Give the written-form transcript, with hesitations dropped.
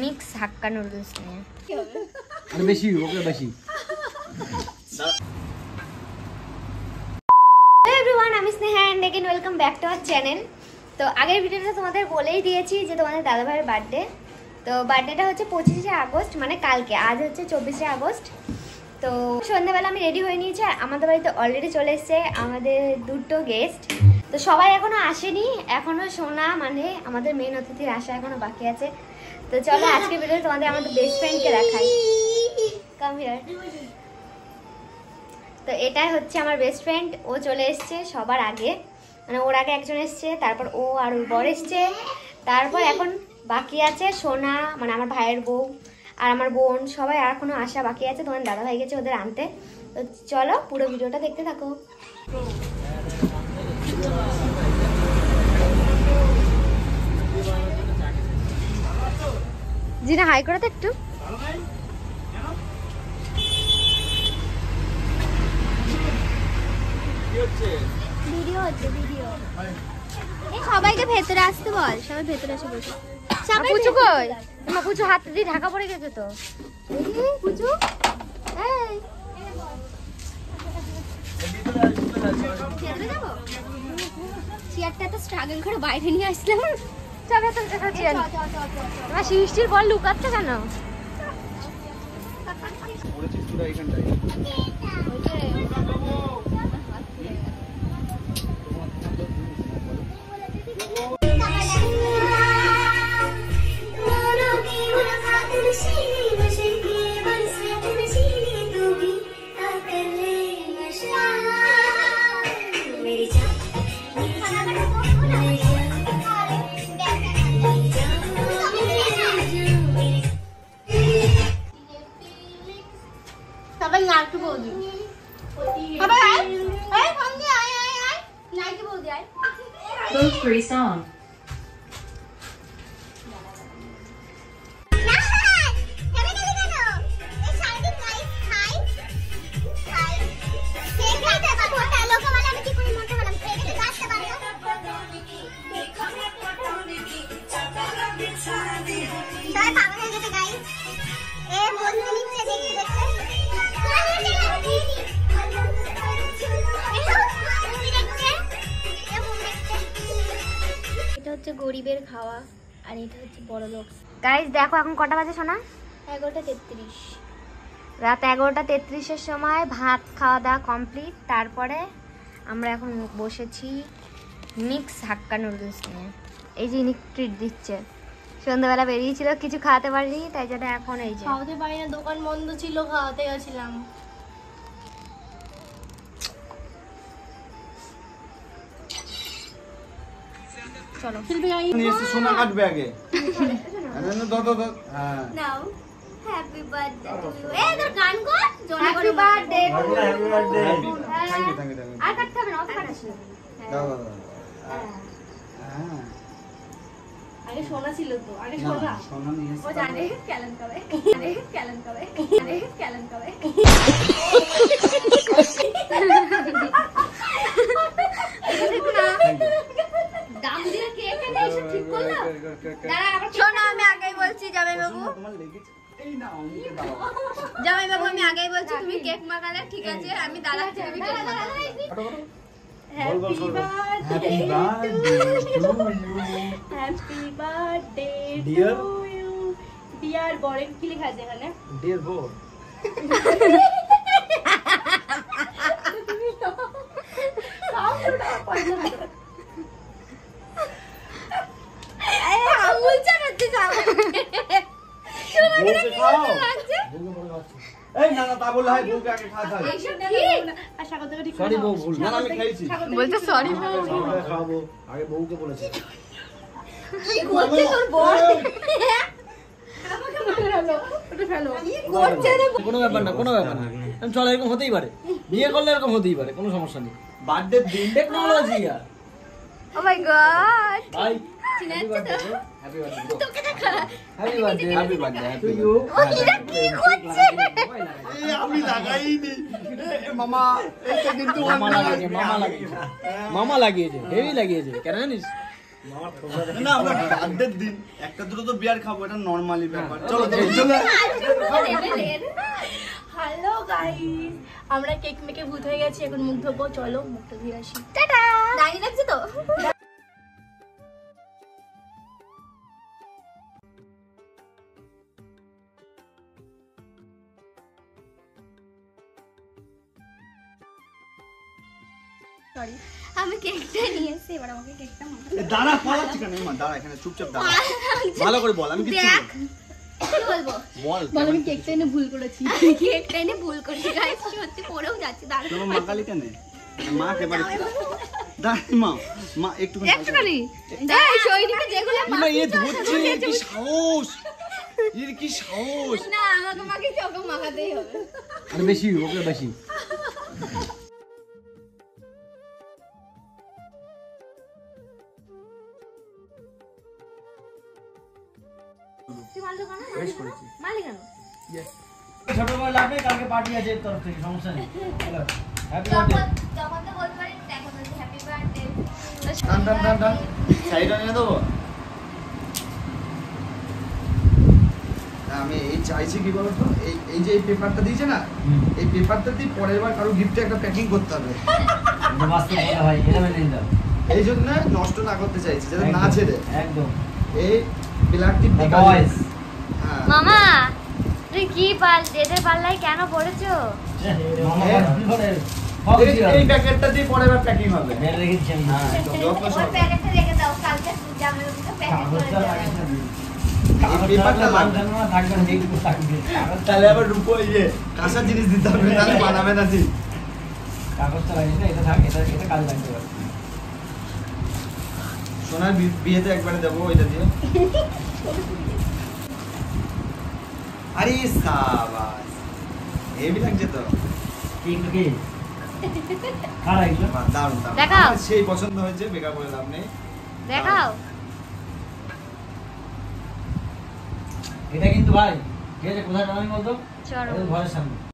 Mix হাক্কা noodles নিয়ে বেশি ওকে বেশি। এভরিওয়ান, আমি Sneha and again welcome back to our channel. তো আগের ভিডিওতে তোমাদের বলেই দিয়েছি যে তোমাদের দাদাভাইয়ের বার্থডে। তো বার্থডেটা হচ্ছে 25শে আগস্ট, মানে কালকে। আজ হচ্ছে 24শে আগস্ট। তো সন্ধ্যাবেলা আমি রেডি হয়ে নিয়েছি। আমাদের বাড়িতে অলরেডি চলে এসছে আমাদের দুটো গেস্ট। তো সবাই এখনো আসেনি, এখনো সোনা মানে আমাদের মেন অতিথির আসা এখনো বাকি আছে। তো চলো আজকে ভিডিওতে তোমাদের আমাদের বেস্ট ফ্রেন্ডকে দেখাই। Come here. তো এটাই হচ্ছে আমার বেস্ট ফ্রেন্ড। ও চলে এসছে সবার আগে, মানে ওর আগে একজন এসছে, তারপর ও আর ওর বর এসছে, তারপর এখন বাকি আছে সোনা মানে আমার ভাইয়ের বউ আর আমার বোন। সবাই আর এখনো আসা বাকি আছে। তোমার দাদা ভাই গেছে ওদের আনতে। তো চলো পুরো ভিডিওটা দেখতে থাকো। জিনা হাই করো তো একটু। ভিডিও হচ্ছে ভিডিও। এই সবাইকে ভেতরে আসতে বল, সবাই ভেতরে এসে বসে। সবাই পুচু কই? মা পুচু হাত দিয়ে ঢাকা পড়ে গেছে তো। পুচু এই ভেতরে যাব। চেয়ারটা তো স্ট্রাগল করে বাইরে নিয়ে আসলাম। চল ভেতরে চল চেয়ার। মা সৃষ্টির বল লুকাচ্ছে কেন? পড়েছিস পুরো এইখানটায়। Those three songs. গরিবের খাওয়া আর এটা হচ্ছে বড় লোক। গাইস দেখো এখন কটা বাজে শোনা? 11:33। রাত 11:33-এর সময় ভাত খাওয়া দাওয়া কমপ্লিট। তারপরে আমরা এখন বসেছি মিক্স হাক্কা নুডলস নিয়ে। এই যে ইনিক ট্রিট দিচ্ছে। সন্ধ্যাবেলা বেরিয়েছিল, কিছু খাওয়াতে পারিনি, তাই জন্য এখন এই যে খাওয়াতে পারি না, দোকান বন্ধ ছিল, খাওয়াতে গেছিলাম। চলো নিয়ে এসে সোনা কাটবে আগে। হ্যাঁ নাও হ্যাপি বার্থডে টু ইউ। এই তোর গান কর। Happy birthday to you. Happy birthday. Thank you thank you thank you. আর কাটতে হবে না, অত কাটিস না। দাও দাও দাও। হ্যাঁ আগে সোনা ছিল তো, আগে সোনা। সোনা নিয়ে এসে ও জানে ক্যালেন করে, জানে ক্যালেন করে, জানে ক্যালেন করে। দাম দিয়ে কেক এনে এসে ঠিক করলাম। দাঁড়া আবার শোনো, আমি আগেই বলছি জামাই বাবু, তোমার লেগেছে। এই না অনেকে দাও। জামাই বাবু আমি আগেই বলছি তুমি কেক মাখালে ঠিক আছে, আমি দাঁড়াচ্ছি, আমি কেক মাখাবো। Happy birthday to you. Happy birthday Dear? To you. Dear বরের কি লেখা আছে এখানে? ডিয়ার বউ। আঙুল চালাতে যাও। বউকে খাও। বউকে বলে খাচ্ছি। এই না না তা বললে হয়, বউকে আগে খাওয়াতে হয়। আশা করতে ঠিক সরি বউ, ভুল। না না আমি খাইছি। বলতে সরি আমরা খাবো। আগে বউকে বলেছি। কি করছে তোর বর? কোনো ব্যাপার না, কোনো ব্যাপার না। চলো এরকম হতেই পারে, বিয়ে করলে এরকম হতেই পারে, কোনো সমস্যা নেই। বার্থডে দিন টেকনোলজি আর ও মাই গড। ভাই হ্যাপি বার্থডে। তোকে দেখা। Happy birthday happy birthday to you. ও এটা কি করছে? এই আমি লাগাইনি। মামা এটা কিন্তু মামা লাগিয়েছে, মামা লাগিয়েছে, মামা লাগিয়েছে, হেভি লাগিয়েছে। কেন জানিস? না আমরা বার্থডের দিন একটা দুটো তো বিয়ার খাবো, এটা নরমালি ব্যাপার। চলো চলো হ্যালো গাইস, আমরা কেক মেকে ভূত হয়ে গেছি, এখন মুখ ধোবো, চলো মুখটা ধুয়ে আসি। টাটা। দাঁড়িয়ে লাগছে তো? সরি, আমি কেকটা নিয়ে এসেছি, এবার আমাকে কেকটা দাঁড়া, পালাচ্ছি কেন? মা দাঁড়া, এখানে চুপচাপ দাঁড়া, ভালো করে বল। আমি কিছু দেখ কি বলবো, বল। বল আমি কেকটা এনে ভুল করেছি, কেকটা এনে ভুল করেছি গাইস, সত্যি পড়েও যাচ্ছে। দাঁড়া তোমার মা কালী কেন? মা কে বাড়ি দাঁড়া, মা একটু একটুখানি এই শরীরটা যেগুলো মা এ ধরছে, কি সাহস, এর কি সাহস। না, আমাকে মাকে চোখে মাখাতেই হবে। আর বেশি ওকে বেশি তুই মাল দোকান না? বেশ করেছি। মালিক কেন? ছোটবেলা লাগবে, কালকে পার্টি আছে এর তরফ থেকে, সমস্যা নেই। Happy birthday. যখন তো বলতে পারি দেখো তো হ্যাপি বার্থডে। টান টান টান টান সাইড এনে দেবো। আমি এই চাইছি কি বলতো, এই যে এই পেপারটা দিয়েছে না, এই পেপারটা দিয়ে পরের বার কারো গিফটে একটা প্যাকিং করতে হবে। এটা বাস্তব কথা ভাই, এটা মেনে নিতে হবে। এই জন্য নষ্ট না করতে চাইছি, যাতে না একদম, ছেড়ে। একদম। এই প্লাস্টিক The boys। হ্যাঁ মামা তুই কি ডেটের পাল্লায় কেন পড়েছো? মামা কি করে? এই প্যাকেটটা দিয়ে পরের বার প্যাকিং হবে। মেরে রেখেছি আমি। হ্যাঁ একদম যত্ন ওর সহকারে। প্যাকেটটা রেখে দাও, কালকে জামার মধ্যে প্যাকেট করে কাগজটা দেবো। লাগে না। এই পেপারটা লাগবে। লাগবে না, থাকবে না, এইটুকু থাকবে। তাহলে আবার রূপো এই যে কাঁচা জিনিস দিতে হবে, তাহলে বানাবে না ঠিক। কাগজটা লাগে না, এটা থাক, এটা কাজে লাগতে পারে। সোনার বিয়েতে একবারে দেবো ওইটা দিয়ে। আরে সাবাস, হেভি লাগছে তো। কি একটু কি? কারা এগুলো? বাহ, দারুণ দারুণ। দেখাও। আমার সেই পছন্দ হয়েছে, বেকার করে লাভ নেই। দেখাও। এটা কিন্তু ভাই, ঠিক আছে, কোথায় জানাবি বলতো? চলো। ঘরের সামনে।